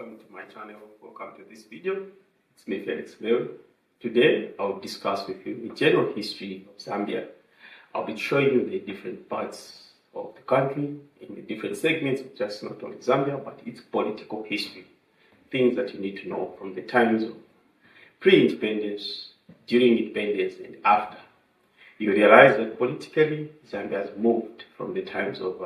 welcome to my channel. Welcome to this video. It's me, Felix Leo. Today, I'll discuss with you the general history of Zambia. I'll be showing you the different parts of the country in the different segments, just not only Zambia, but its political history. Things that you need to know from the times of pre-independence, during independence, and after. You realize that politically, Zambia has moved from the times of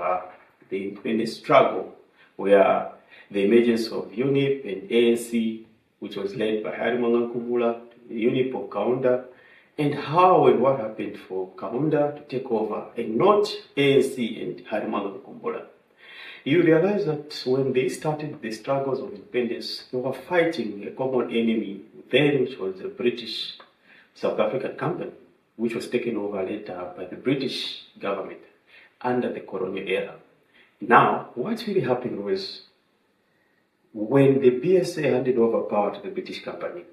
the independence struggle, where the emergence of UNIP and ANC, which was led by Kumbula, the UNIP of Kaunda, and how and what happened for Kaunda to take over and not ANC and Kumbula. You realize that when they started the struggles of independence, they were fighting a common enemy then, which was the British South African company, which was taken over later by the British government under the colonial era. Now, what really happened was when the BSA handed over power to the British company,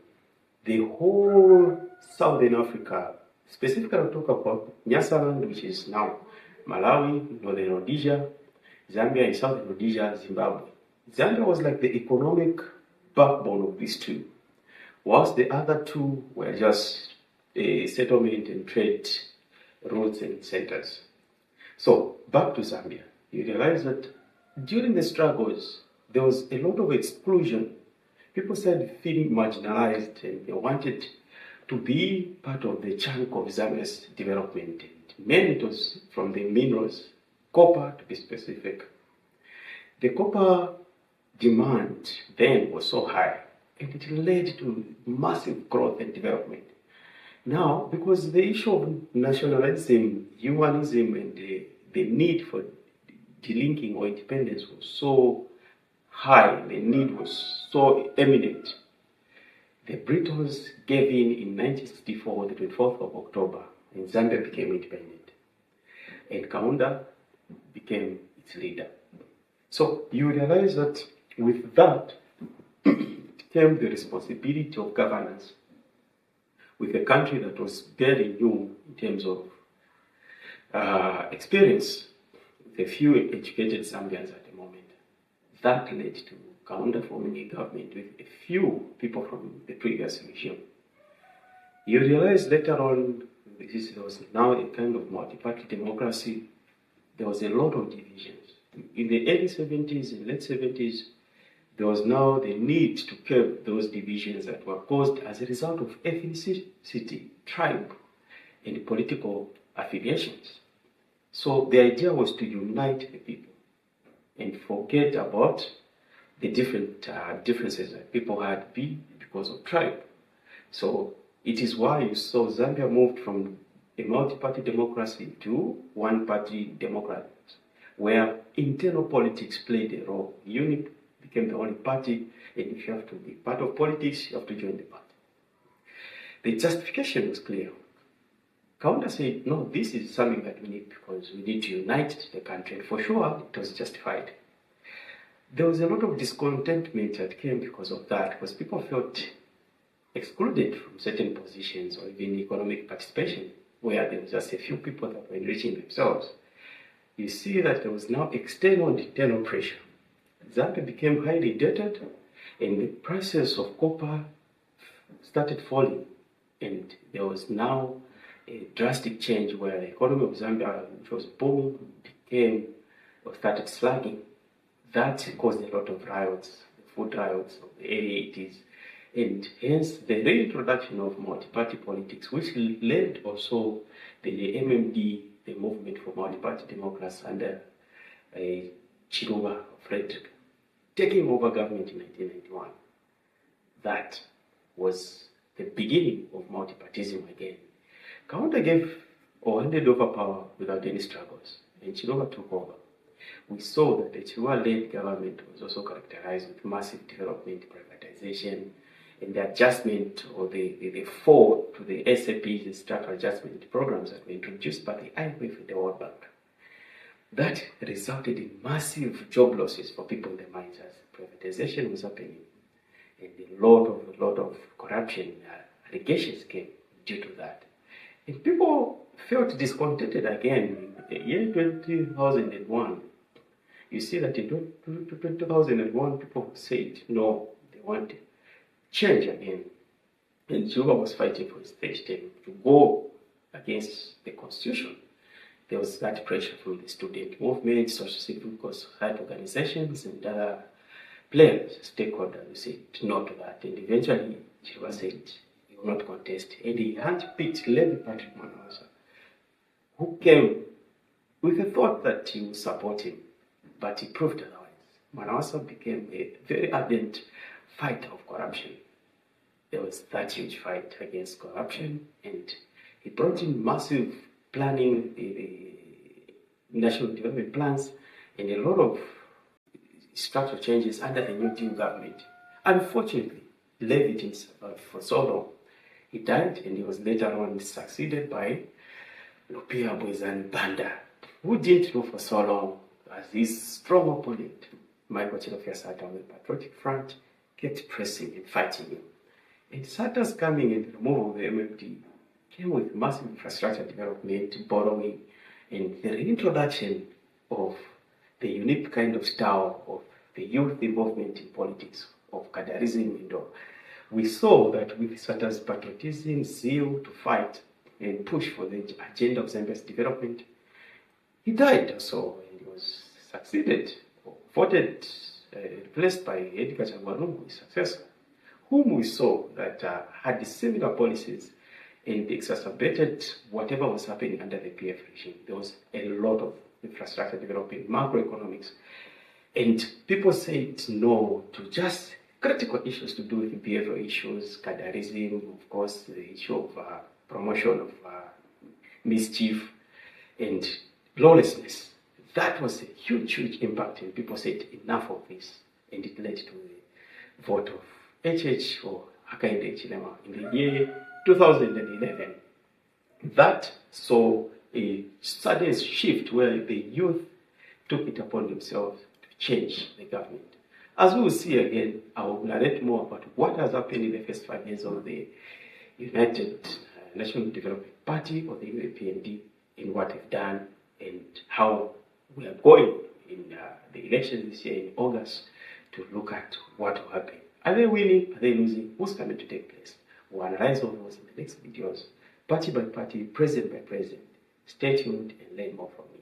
the whole Southern Africa, specifically I'll talk about Nyasaland, which is now Malawi, Northern Rhodesia, Zambia, and Southern Rhodesia, Zimbabwe. Zambia was like the economic backbone of these two, whilst the other two were just a settlement and trade routes and centers. So, back to Zambia. You realize that during the struggles, there was a lot of exclusion. People started feeling marginalized and they wanted to be part of the chunk of Zambia's development. Mainly it was from the minerals, copper to be specific. The copper demand then was so high and it led to massive growth and development. Now, because the issue of nationalism, humanism, and the need for delinking or independence was so high, the need was so eminent, the Britons gave in 1964, the 24th of October, and Zambia became independent. And Kaunda became its leader. So you realize that with that came the responsibility of governance with a country that was very new in terms of experience, with a few educated Zambians at the moment. That led to Kaunda forming a government with a few people from the previous regime. You realize later on, there was now a kind of multiparty democracy. There was a lot of divisions. In the early 70s and late 70s, there was now the need to curb those divisions that were caused as a result of ethnicity, tribe, and political affiliations. So the idea was to unite the people and forget about the different differences that people had because of tribe. So it is why you saw Zambia moved from a multi-party democracy to one-party democracy, where internal politics played a role. UNIP became the only party, and if you have to be part of politics, you have to join the party. The justification was clear. Kaunda said, no, this is something that we need because we need to unite the country. And for sure, it was justified. There was a lot of discontentment that came because of that, because people felt excluded from certain positions or even economic participation, where there was just a few people that were enriching themselves. You see that there was now external and internal pressure. Zambia became highly indebted, and the prices of copper started falling. And there was now a drastic change where the economy of Zambia, which was booming, started slugging. That caused a lot of riots, the food riots of the early 80s, and hence the reintroduction of multi-party politics, which led also the MMD, the Movement for Multi-Party Democracy, under Chiluba Frederick, taking over government in 1991. That was the beginning of multipartism again. Kaunda gave or handed over power without any struggles, and Chiluba took over. We saw that the Chiluba-led government was also characterized with massive development, privatization, and the adjustment or the fall to the SAPs, the structural adjustment programs that were introduced by the IMF and the World Bank. That resulted in massive job losses for people in the mines as privatization was happening, and a lot of corruption allegations came due to that. And people felt discontented again in the year 2001. You see that in 2001, people said no, they want change again. And Juba was fighting for his third term to go against the constitution. There was that pressure from the student movement, social civil society organizations, and other players, stakeholders who said no to that. And eventually, Juba said he will not contest. And he handpicked Levy Patrick Mwanawasa, who came with the thought that he would support him, but he proved otherwise. Mwanawasa became a very ardent fighter of corruption. There was that huge fight against corruption, and he brought in massive planning, the national development plans, and a lot of structural changes under the new deal government. Unfortunately, Levy didn't survive for so long. He died, and he was later on succeeded by Lupia Boizani Banda, who didn't rule for so long as his strong opponent, Michael Chilofya Sata on the Patriotic Front, kept pressing and fighting him. And Sata's coming and the removal of the MFD came with massive infrastructure development, borrowing, and the reintroduction of the UNIP kind of style of the youth involvement in politics, of Kadarism and all. We saw that with Sata's patriotism, zeal to fight and push for the agenda of Zambia's development, he died also, and he was succeeded, voted, replaced by Edgar Chagwarungu, his successor, whom we saw that had similar policies and exacerbated whatever was happening under the PF regime. There was a lot of infrastructure development, macroeconomics, and people said no to just critical issues to do with behavioral issues, Kadarism, of course, the issue of promotion of mischief and lawlessness. That was a huge, huge impact, and people said enough of this, and it led to the vote of HH or Hakainde Hichilema in the year 2011. That saw a sudden shift where the youth took it upon themselves to change the government. As we will see again, I will narrate more about what has happened in the first 5 years of the United National Development Party, or the UNIP, in what they've done and how we are going in the elections this year in August to look at what will happen. Are they winning? Are they losing? What's coming to take place? We'll analyze all those in the next videos, party by party, president by president. Stay tuned and learn more from me.